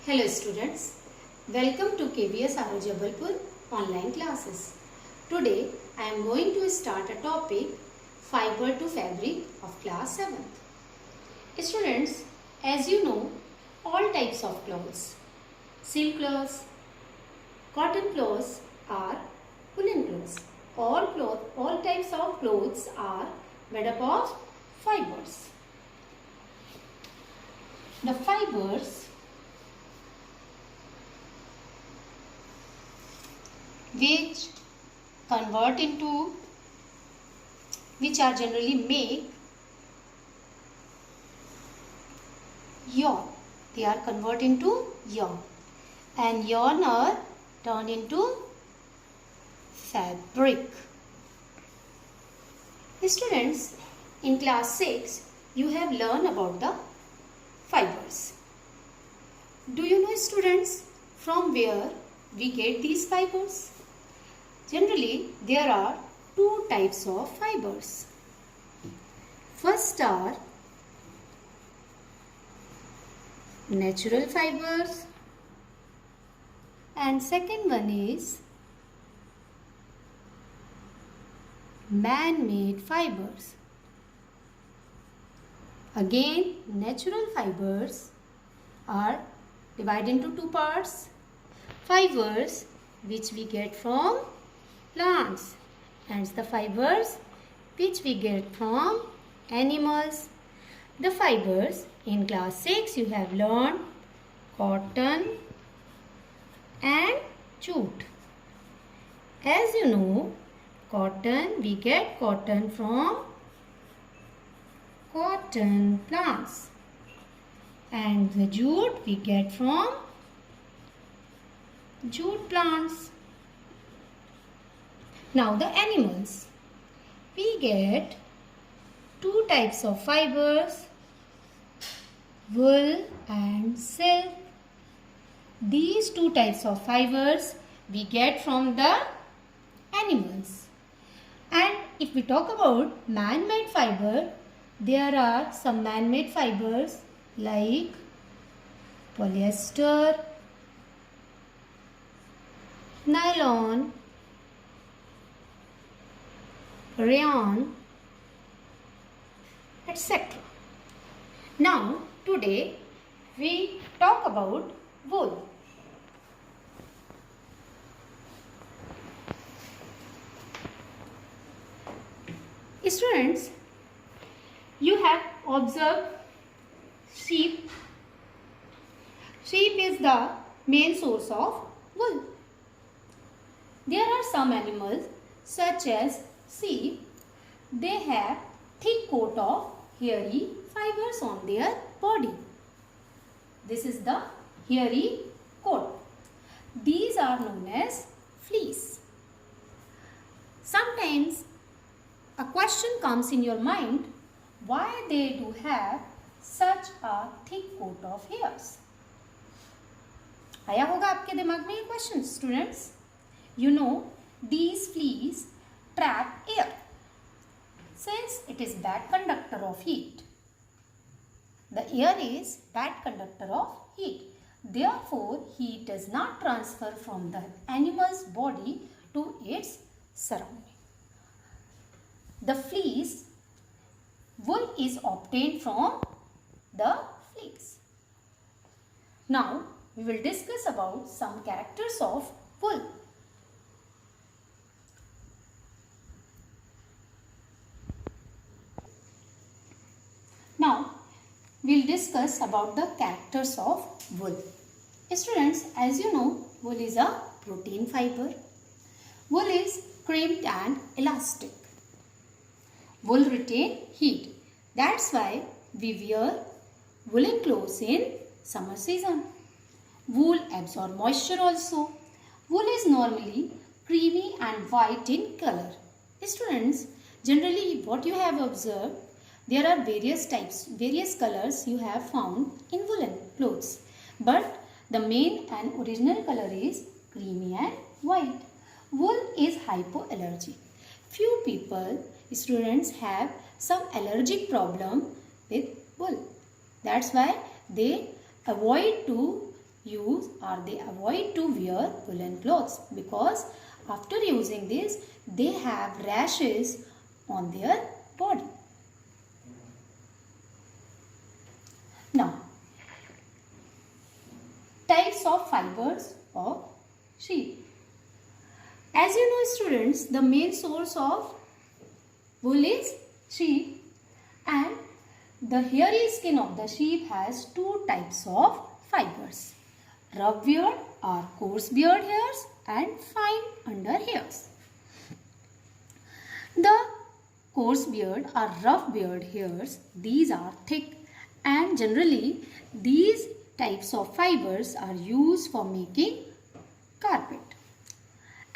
Hello students, welcome to KVS R Jabalpur online classes. Today I am going to start a topic fiber to fabric of class 7th. Students, as you know, all types of clothes, silk clothes, cotton clothes or woolen clothes. All types of clothes are made up of fibers. The fibers which are generally make yarn. They are converted into yarn, and yarn are turned into fabric. Students, in class 6 you have learned about the fibers. Do you know, students, from where we get these fibers? Generally, there are two types of fibers. First are natural fibers, and second one is man-made fibers. Again, natural fibers are divided into two parts. Fibers which we get from plants, and the fibers which we get from animals. The fibers in class 6 you have learned cotton and jute. As you know, we get cotton from cotton plants, and the jute we get from jute plants. Now the animals. We get two types of fibers, wool and silk. These two types of fibers we get from the animals. And if we talk about man-made fiber, there are some man-made fibers like polyester, nylon, rayon, etc. Now, today we talk about wool. Students, you have observed sheep. Sheep is the main source of wool. There are some animals such as sheep. They have thick coat of hairy fibers on their body. This is the hairy coat. These are known as fleece. Sometimes a question comes in your mind, why they do have such a thick coat of hairs? आया होगा आपके दिमाग में ये question students. You know, these fleas trap air since it is bad conductor of heat. The air is bad conductor of heat. Therefore, heat does not transfer from the animal's body to its surrounding. The fleece, wool is obtained from the fleece. Now, we will discuss about some characters of wool. Now, we will discuss about the characters of wool. Students, as you know, wool is a protein fiber. Wool is crimped and elastic. Wool retain heat. That's why we wear woolen clothes in summer season. Wool absorb moisture also. Wool is normally creamy and white in color. Students, generally what you have observed, there are various types, various colors you have found in woolen clothes. But the main and original color is creamy and white. Wool is hypoallergic. Few people, students, have some allergic problem with wool. That's why they avoid to use or they avoid to wear woolen clothes because after using this they have rashes on their body. Now, types of fibers of sheep. As you know students, the main source of wool is sheep, and the hairy skin of the sheep has two types of fibers: rough beard or coarse beard hairs and fine under hairs. The coarse beard or rough beard hairs, these are thick, and generally these types of fibers are used for making carpet.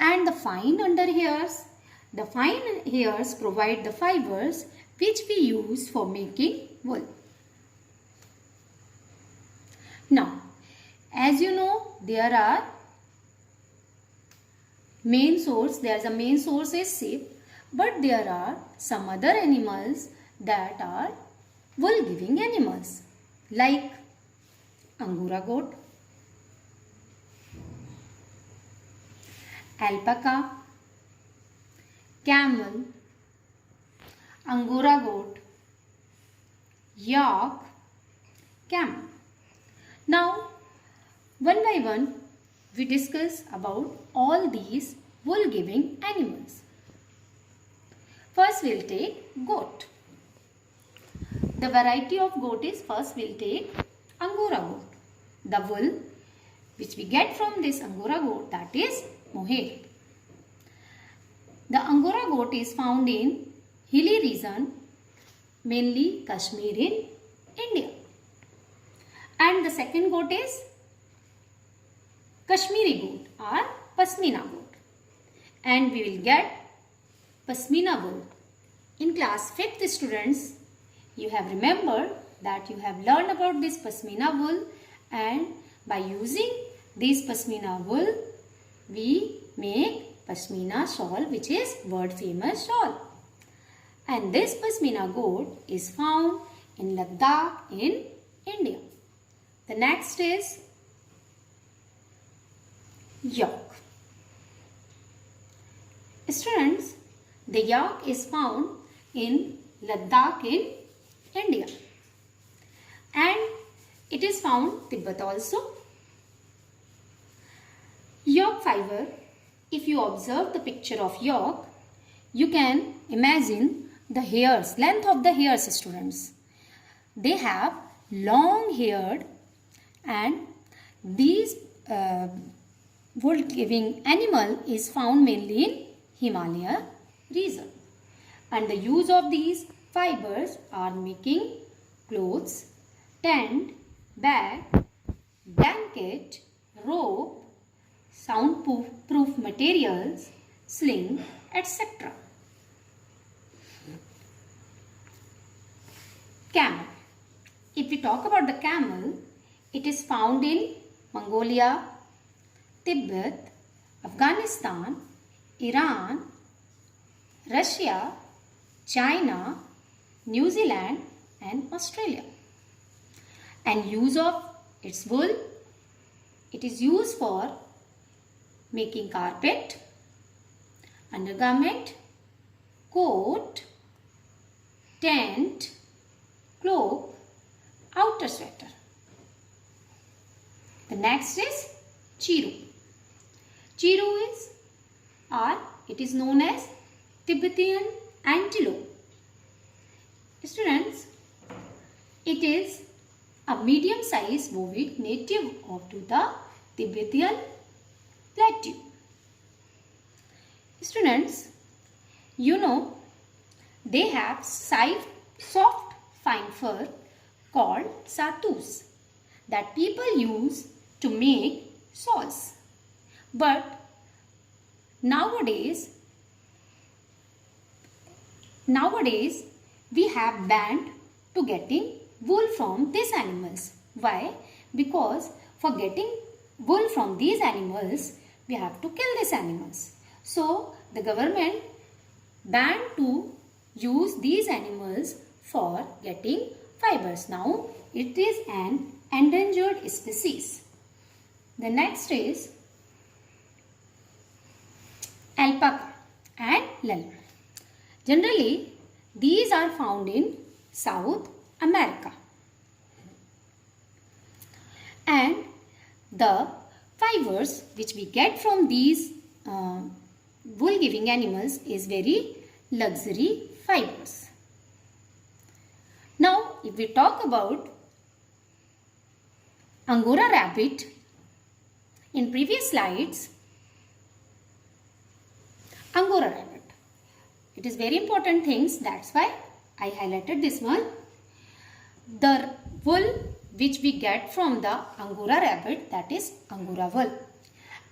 And the fine under hairs, the fine hairs provide the fibers which we use for making wool. Now, as you know, there are main source, there is a main source is sheep, but there are some other animals that are wool giving animals like Angora goat, alpaca, camel, Angora goat, yak, camel. Now, one by one, we discuss about all these wool giving animals. First, we'll take goat. The variety of goat is, first we'll take Angora goat. The wool which we get from this Angora goat, that is mohair. The Angora goat is found in hilly region, mainly Kashmir in India. And the second goat is Kashmiri goat or Pasmina goat. And we will get Pasmina wool. In class 5th students, you have remembered that you have learned about this Pasmina wool, and by using this Pasmina wool, we make Pasmina shawl, which is world famous shawl. And this Pasmina goat is found in Ladakh in India. The next is yak. Students, the yak is found in Ladakh in India, and it is found Tibet also. Yak fiber, if you observe the picture of yak, you can imagine the hairs, length of the hairs students. They have long haired, and these wool giving animal is found mainly in Himalaya region. And the use of these fibers are making clothes, tent, bag, blanket, rope, soundproof materials, sling, etc. Camel. If we talk about the camel, it is found in Mongolia, Tibet, Afghanistan, Iran, Russia, China, New Zealand and Australia. And use of its wool, it is used for making carpet, undergarment, coat, tent, cloak, outer sweater. The next is chiru. Chiru is, or it is known as Tibetan antelope. Students, it is a medium-sized bovine native to the Tibetan plateau. Students, you know they have soft fine fur called satus that people use to make shawls. But nowadays we have banned to getting wool from these animals. Why? Because for getting wool from these animals, we have to kill these animals. So the government banned to use these animals for getting fibers. Now it is an endangered species. The next is alpaca and llama. Generally, these are found in South America. And the fibers which we get from these wool giving animals is very luxury fibers. Now, if we talk about Angora rabbit, in previous slides, Angora rabbit. It is very important things, that's why I highlighted this one. The wool which we get from the Angora rabbit, that is Angora wool.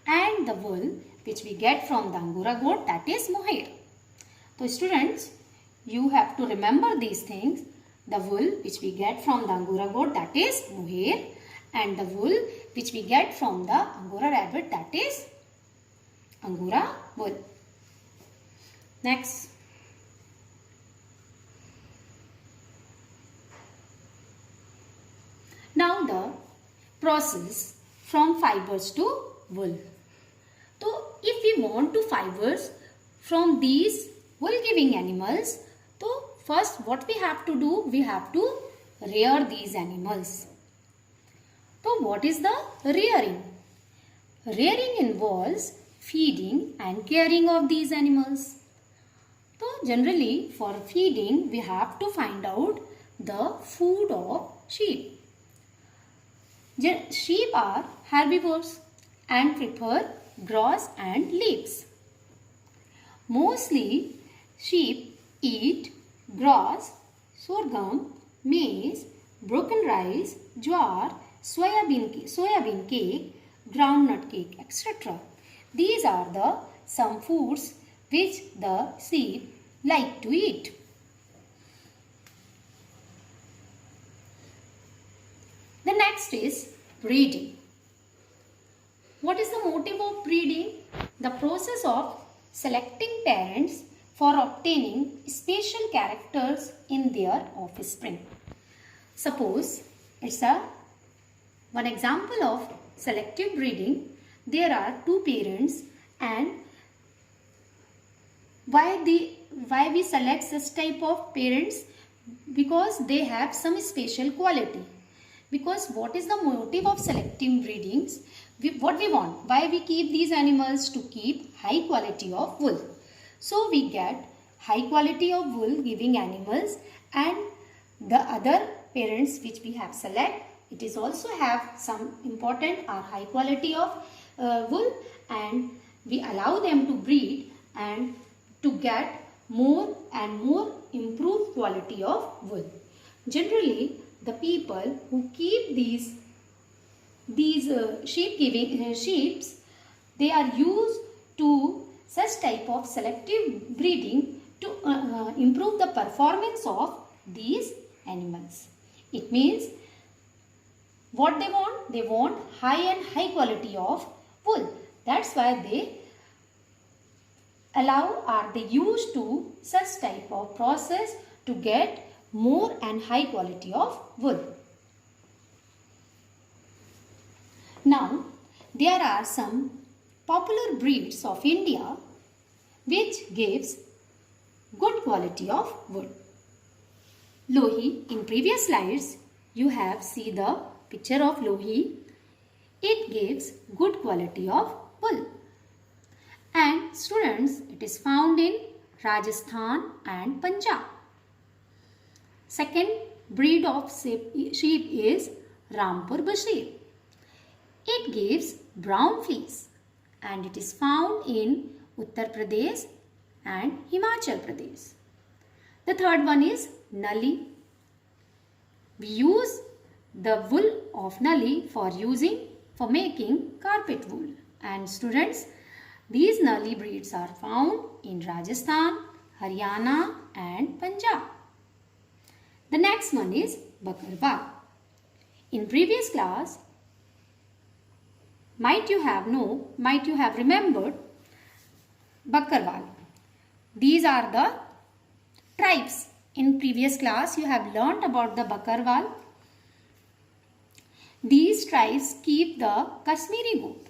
And the wool which we get from the Angora goat, that is mohair. So students, you have to remember these things. The wool which we get from the Angora goat, that is mohair. And the wool which we get from the Angora rabbit, that is Angora wool. Next. Now the process from fibers to wool. So if we want to fibers from these wool giving animals, so first what we have to do, we have to rear these animals. So what is the rearing? Rearing involves feeding and caring of these animals. So generally for feeding we have to find out the food of sheep. Sheep are herbivores and prefer grass and leaves. Mostly sheep eat grass, sorghum, maize, broken rice, jowar, soybean cake, groundnut cake, etc. These are the some foods which the sheep like to eat. The next is breeding. What is the motive of breeding? The process of selecting parents for obtaining special characters in their offspring. Suppose it's one example of selective breeding. There are two parents, and why we select such type of parents? Because they have some special quality. Because what is the motive of selective breedings? What we want? Why we keep these animals? To keep high quality of wool. So we get high quality of wool giving animals, and the other parents which we have select, it is also have some important or high quality of wool, and we allow them to breed and to get more and more improved quality of wool. Generally, the people who keep these sheeps, they are used to such type of selective breeding to improve the performance of these animals. It means what they want? They want high quality of wool. That's why they allow or they use to such type of process to get more and high quality of wool. Now, there are some popular breeds of India which gives good quality of wool. Lohi, in previous slides, you have seen the picture of Lohi. It gives good quality of wool. And students, it is found in Rajasthan and Punjab. Second breed of sheep is Rampur Bashir. It gives brown fleece and it is found in Uttar Pradesh and Himachal Pradesh. The third one is Nali. We use the wool of Nali for making carpet wool. And students, these Nali breeds are found in Rajasthan, Haryana and Punjab. The next one is Bakarwal. In previous class, might you have remembered Bakarwal. These are the tribes. In previous class, you have learnt about the Bakarwal. These tribes keep the Kashmiri goat,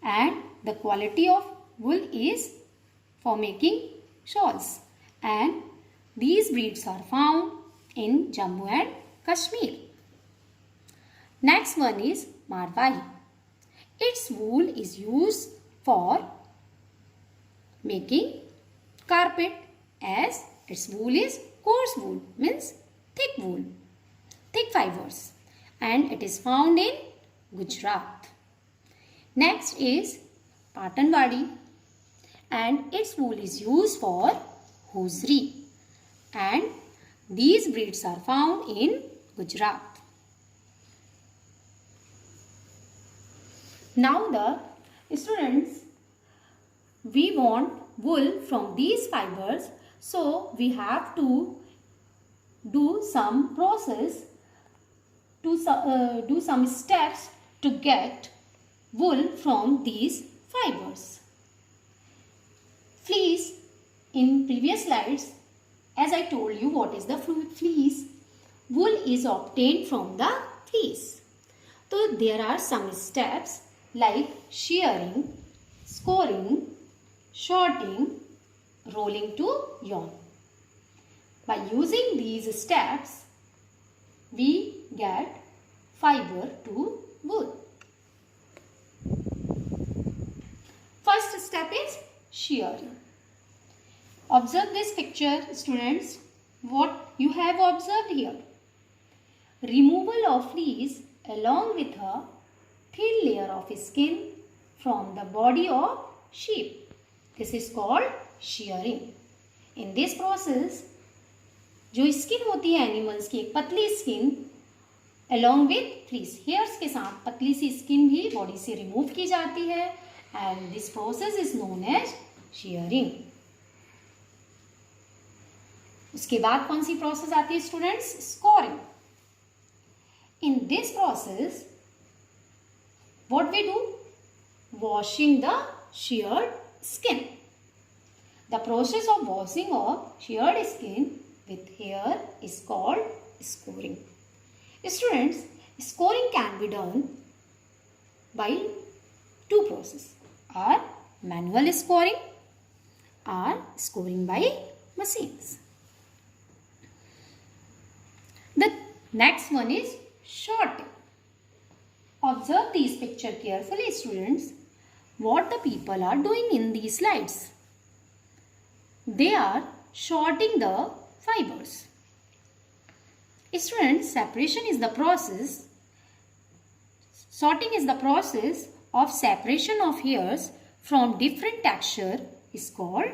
and the quality of wool is for making shawls, and these breeds are found in Jammu and Kashmir. Next one is Marwari. Its wool is used for making carpet, as its wool is coarse wool, means thick wool, thick fibers, and it is found in Gujarat. Next is Patanwadi, and its wool is used for hosiery, and these breeds are found in Gujarat. Now the students, we want wool from these fibers, so we have to do some process, do some steps to get wool from these fibers. Fleece, in previous slides, as I told you what is the fleece, wool is obtained from the fleece. So there are some steps like shearing, scoring, shorting, rolling to yarn. By using these steps, we get fiber to wool. First step is shearing. Observe this picture, students. What you have observed here? Removal of fleece along with a thin layer of skin from the body of sheep. This is called shearing. In this process, जो skin होती है animals की, एक पतली skin along with fleece, hairs के साथ पतली सी skin भी बॉडी से रिमूव की जाती है, and this process is known as shearing. उसके बाद कौन सी प्रोसेस आती है students? Scoring. In this process what we do? Washing the sheared skin. The process of washing of sheared skin with hair is called scoring. Students, scoring can be done by two processes, or manual scoring or scoring by machines. The next one is shorting. Observe these pictures carefully, students. What the people are doing in these slides? They are shorting the fibers. Students, separation is the process. Sorting is the process of separation of hairs from different texture is called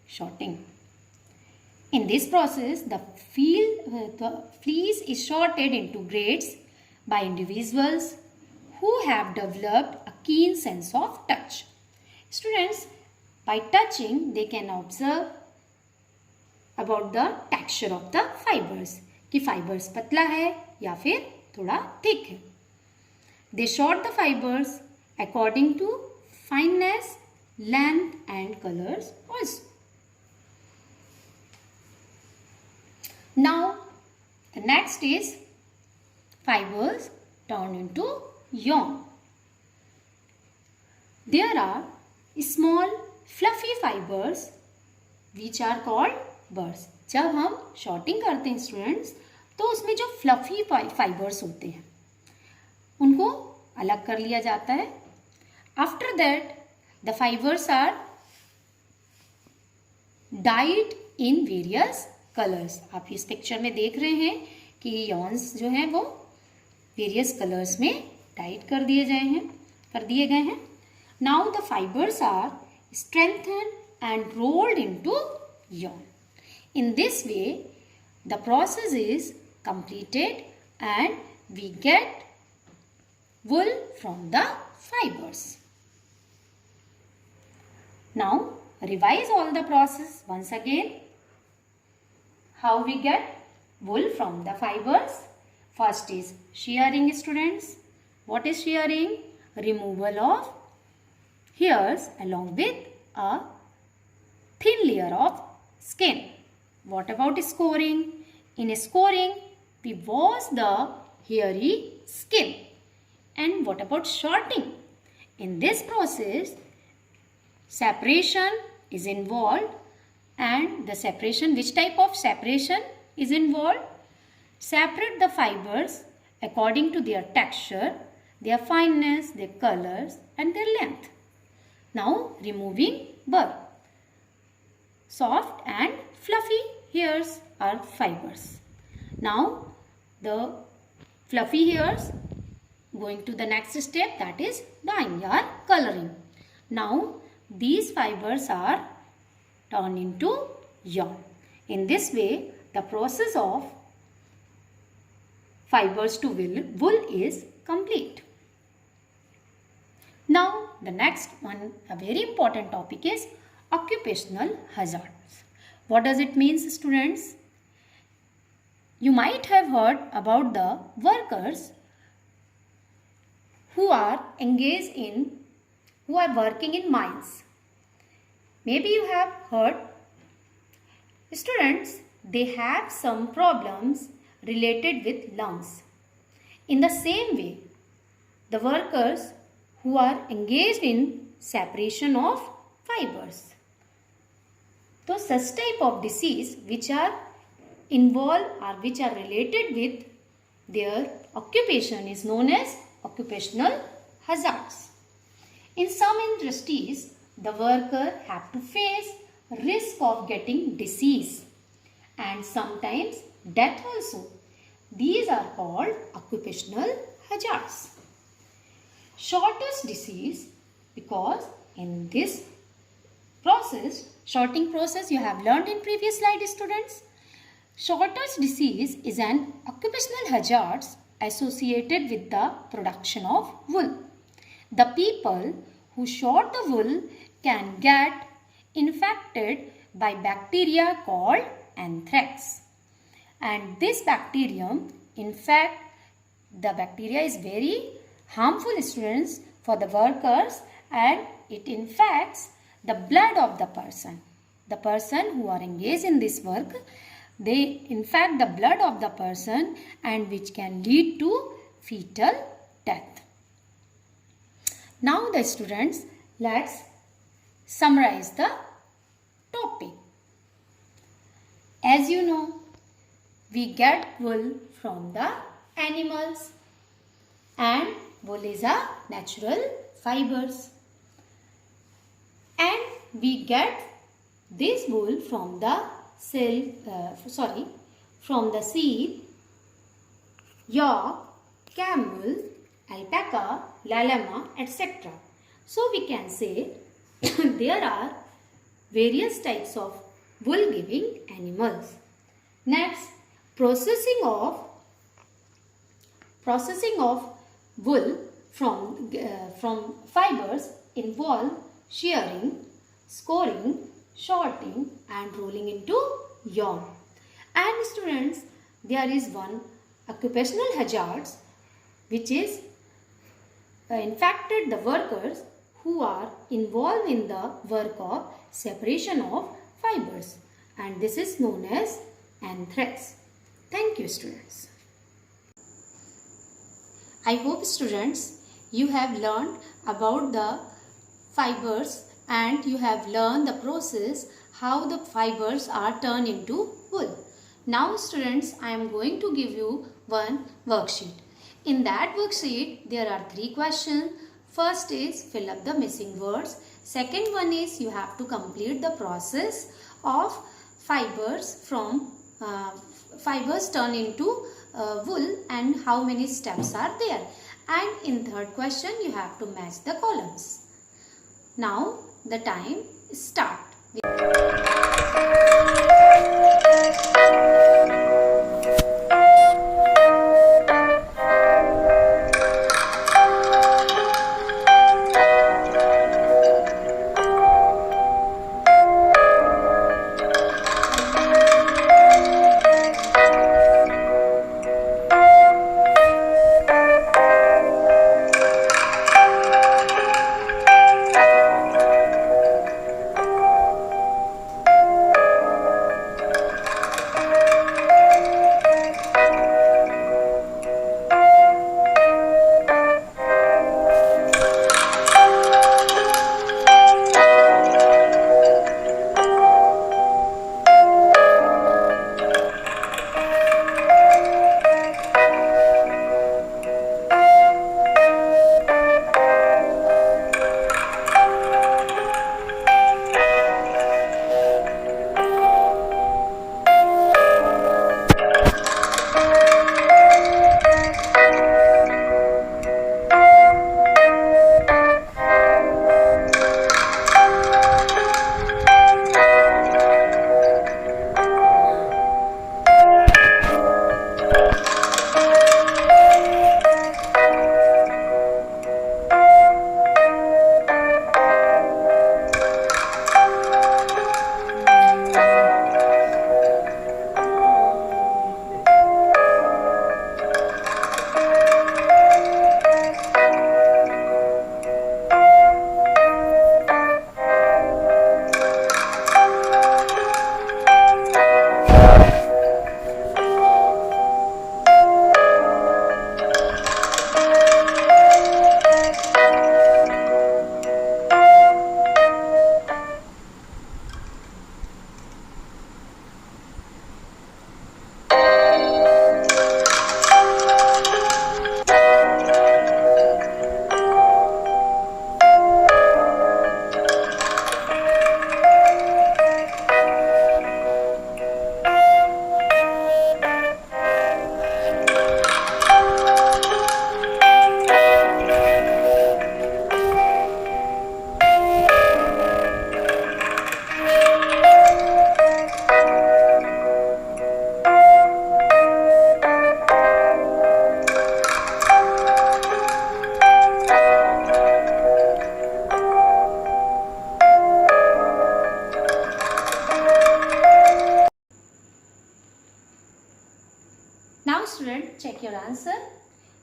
shorting. In this process, the fleece is sorted into grades by individuals who have developed a keen sense of touch. Students, by touching, they can observe about the texture of the fibers, कि fibers पतला है या फिर थोड़ा thick है. They sort the fibers according to fineness, length and colors also. Now, the next is fibers turned into yarn. There are small fluffy fibers which are called burrs. जब हम shorting करते हैं स्टूडेंट्स, तो उसमें जो fluffy fibres होते हैं उनको अलग कर लिया जाता है. After that the fibres are dyed in various colours. आप इस पिक्चर में देख रहे हैं कि यॉन्स जो हैं वो वेरियस कलर्स में डाइड कर दिए गए हैं. Now the fibres are strengthen and rolled into yarn. In this way, the process is completed and we get wool from the fibers. Now, revise all the process once again. How we get wool from the fibers? First is shearing, students. What is shearing? Removal of hairs along with a thin layer of skin. What about scoring? In scoring, we wash the hairy skin. And what about sorting? In this process, separation is involved, and the separation, which type of separation is involved? Separate the fibers according to their texture, their fineness, their colors and their length. Now removing burr. Soft and fluffy hairs are fibers. Now the fluffy hairs, going to the next step, that is dyeing or coloring. Now these fibers are turned into yarn. In this way, the process of fibers to wool is complete. Now the next one, a very important topic, is occupational hazards. What does it mean, students? You might have heard about the workers who are working in mines. Maybe you have heard, students, they have some problems related with lungs. In the same way, the workers who are engaged in separation of fibers, so such type of disease which are involved or which are related with their occupation is known as occupational hazards. In some industries, the worker have to face risk of getting disease and sometimes death also. These are called occupational hazards. Shortest disease, because in this process, sorting process, you have learned in previous slide, students. Shortest disease is an occupational hazard associated with the production of wool. The people who short the wool can get infected by bacteria called anthrax. And this bacterium, in fact, the bacteria is very harmful, students, for the workers, and it infects the blood of the person. The person who are engaged in this work, they infect the blood of the person, and which can lead to fetal death. Now the students, let's summarize the topic. As you know, we get wool from the animals, and wool is a natural fibers. And we get this wool from the from the sheep, yak, camel, alpaca, llama, etc. So we can say there are various types of wool giving animals. Next, processing of wool from fibers involve shearing, scoring, sorting and rolling into yarn. And students, there is one occupational hazards which is infected the workers who are involved in the work of separation of fibers, and this is known as anthrax. Thank you, students. I hope, students, you have learned about the fibers and you have learned the process how the fibers are turned into wool. Now, students, I am going to give you one worksheet. In that worksheet, there are 3 questions. First is fill up the missing words. Second one is you have to complete the process of fibers from fibers turn into wool and how many steps are there. And in third question, you have to match the columns. Now the time start.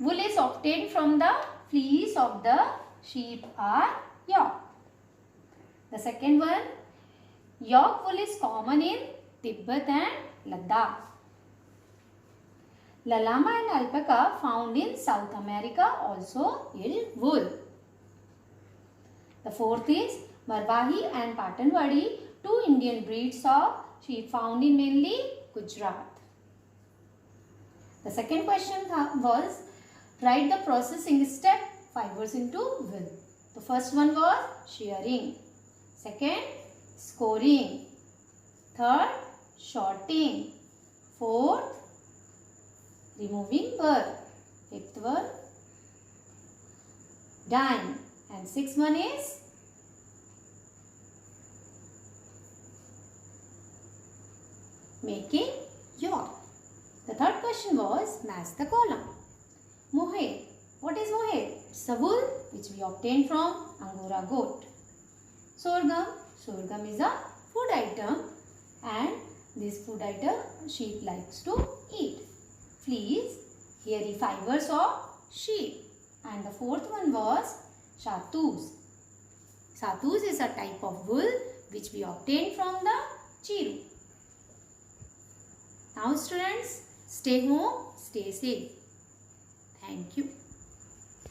wool is obtained from the fleece of the sheep or yak. The second one, yak wool is common in Tibet and Ladakh. Llama and alpaca found in South America also yield wool. The fourth is Marwahi and Patanwadi, two Indian breeds of sheep found in mainly Gujarat. The second question was, write the processing step fibers into wool. The first one was shearing. Second, scoring. Third, sorting. Fourth, removing burr. Fifth one, dyeing. And sixth one is making yarn. The third question was, match the column. Mohair. What is mohair? It's a wool which we obtain from Angora goat. Sorghum. Sorghum is a food item, and this food item sheep likes to eat. Fleece, hairy fibers of sheep. And the fourth one was shatus. Shatus is a type of wool which we obtain from the chiru. Now students, stay home, stay safe. Thank you.